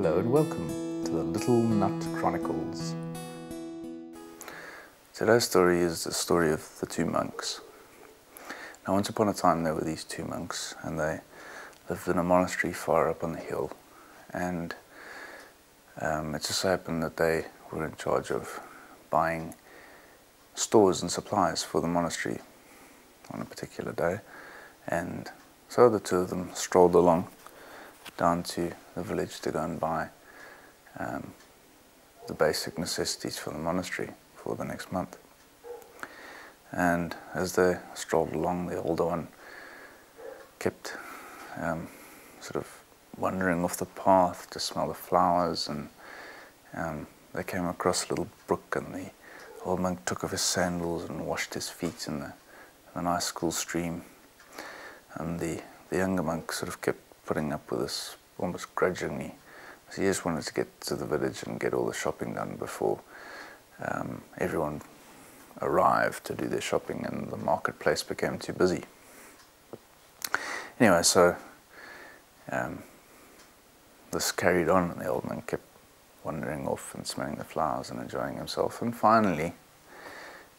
Hello and welcome to the Little Nut Chronicles. Today's story is the story of the two monks. Now, once upon a time there were these two monks, and they lived in a monastery far up on the hill, and it just so happened that they were in charge of buying stores and supplies for the monastery on a particular day. And so the two of them strolled along down to the village to go and buy the basic necessities for the monastery for the next month. And as they strolled along, the older one kept sort of wandering off the path to smell the flowers, and they came across a little brook, and the old monk took off his sandals and washed his feet in the nice cool stream. And the younger monk sort of kept putting up with this almost grudgingly, because he just wanted to get to the village and get all the shopping done before everyone arrived to do their shopping and the marketplace became too busy. Anyway, so this carried on, and the old monk kept wandering off and smelling the flowers and enjoying himself. And finally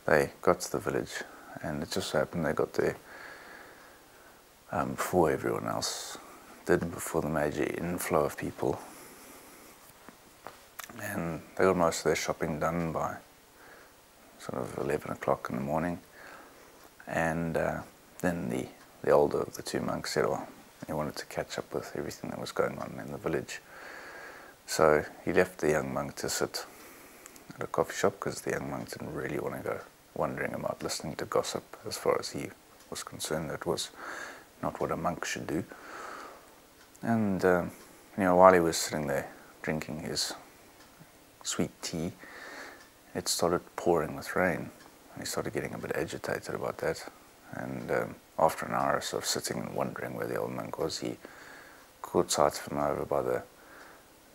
they got to the village, and it just so happened they got there before everyone else did, before the major inflow of people. And they got most of their shopping done by sort of 11 o'clock in the morning. And then the older of the two monks said, well, he wanted to catch up with everything that was going on in the village. So he left the young monk to sit at a coffee shop, because the young monk didn't really want to go wandering about listening to gossip. As far as he was concerned, that was not what a monk should do. And while he was sitting there drinking his sweet tea, it started pouring with rain, and he started getting a bit agitated about that. And after an hour or so of sitting and wondering where the old monk was, he caught sight of him over by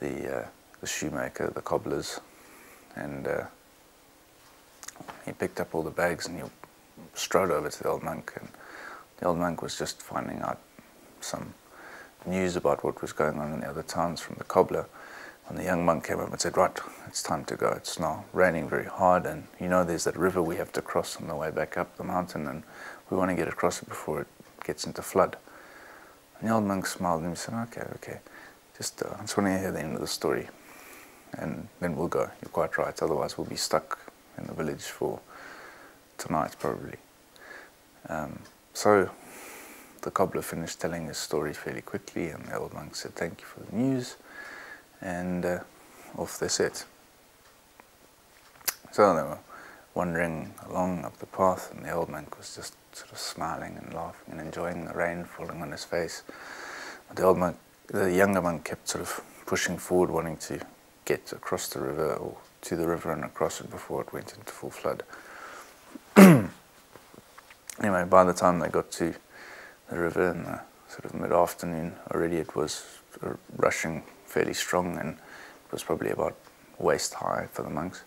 the shoemaker, the cobblers, and he picked up all the bags and he strode over to the old monk. And the old monk was just finding out some news about what was going on in the other towns from the cobbler, when the young monk came up and said, right, it's time to go. It's now raining very hard, and there's that river we have to cross on the way back up the mountain, and we want to get across it before it gets into flood. And the old monk smiled and he said, okay, just I just want to hear the end of the story, and then we'll go. You're quite right, otherwise we'll be stuck in the village for tonight probably. So the cobbler finished telling his story fairly quickly, and the old monk said, thank you for the news, and off they set. So they were wandering along up the path, and the old monk was just sort of smiling and laughing and enjoying the rain falling on his face. But the younger monk kept sort of pushing forward, wanting to get across the river, or to the river and across it before it went into full flood. Anyway, by the time they got to the river in the sort of mid-afternoon, already it was rushing fairly strong, and it was probably about waist high for the monks.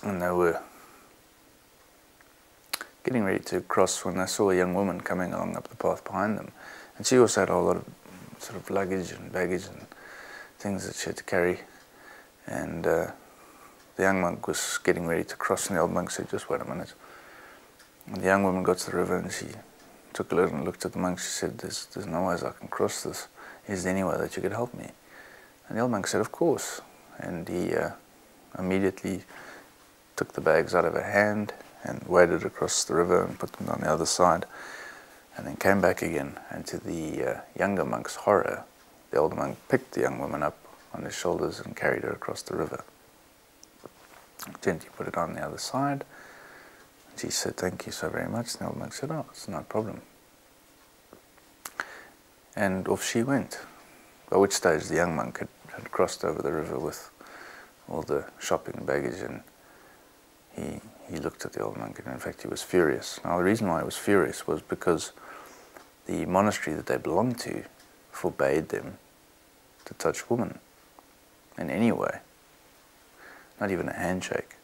And they were getting ready to cross when they saw a young woman coming along up the path behind them. And she also had a whole lot of sort of luggage and baggage and things that she had to carry. And the young monk was getting ready to cross, and the old monk said, just wait a minute. And the young woman got to the river, and she took a little and looked at the monk. She said, there's no ways I can cross this. Is there any way that you could help me? And the old monk said, of course. And he immediately took the bags out of her hand and waded across the river and put them on the other side, and then came back again. And to the younger monk's horror, the older monk picked the young woman up on his shoulders and carried her across the river. Gently put it on the other side. And she said, thank you so very much. And the old monk said, oh, it's no problem. And off she went, by which stage the young monk had crossed over the river with all the shopping and baggage, and he looked at the old monk, and in fact he was furious. Now the reason why he was furious was because the monastery that they belonged to forbade them to touch women in any way, not even a handshake.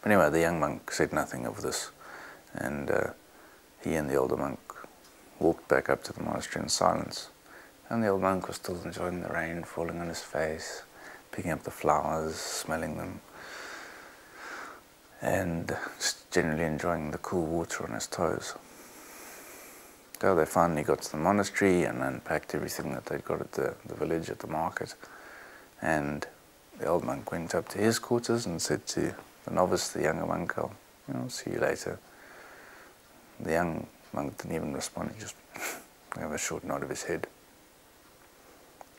But anyway, the young monk said nothing of this, and he and the older monk walked back up to the monastery in silence. And the old monk was still enjoying the rain falling on his face, picking up the flowers, smelling them, and just generally enjoying the cool water on his toes. So they finally got to the monastery and unpacked everything that they'd got at the village, at the market. And the old monk went up to his quarters and said to the novice, the younger monk, I'll see you later. The young monk didn't even respond, he just gave a short nod of his head.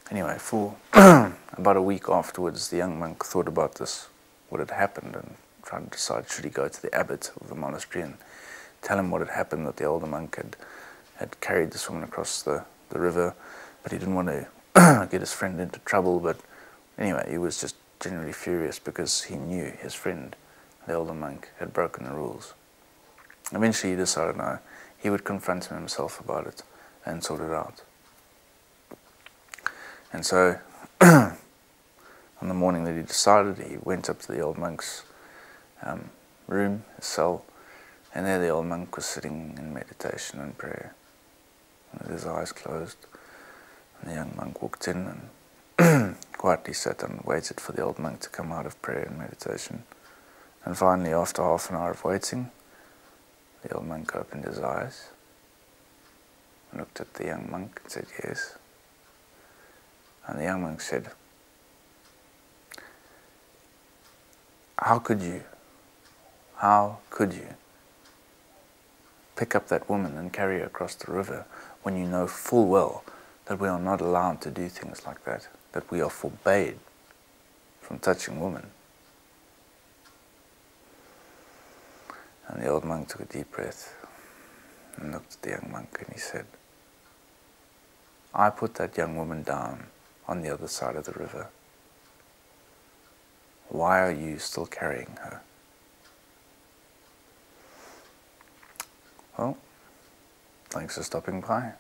Anyway, for about a week afterwards, the young monk thought about this, what had happened, and tried to decide should he go to the abbot of the monastery and tell him what had happened, that the older monk had carried this woman across the river, but he didn't want to get his friend into trouble. But anyway, he was just generally furious because he knew his friend, the older monk, had broken the rules. Eventually he decided no, he would confront him himself about it and sort it out. And so, on the morning that he decided, he went up to the old monk's room, his cell, and there the old monk was sitting in meditation and prayer, with his eyes closed. And the young monk walked in and quietly sat and waited for the old monk to come out of prayer and meditation. And finally, after half an hour of waiting, the old monk opened his eyes and looked at the young monk and said, yes. And the young monk said, how could you pick up that woman and carry her across the river when you know full well that we are not allowed to do things like that, that we are forbade from touching women? And the old monk took a deep breath and looked at the young monk and he said, I put that young woman down on the other side of the river. Why are you still carrying her? Well, thanks for stopping by.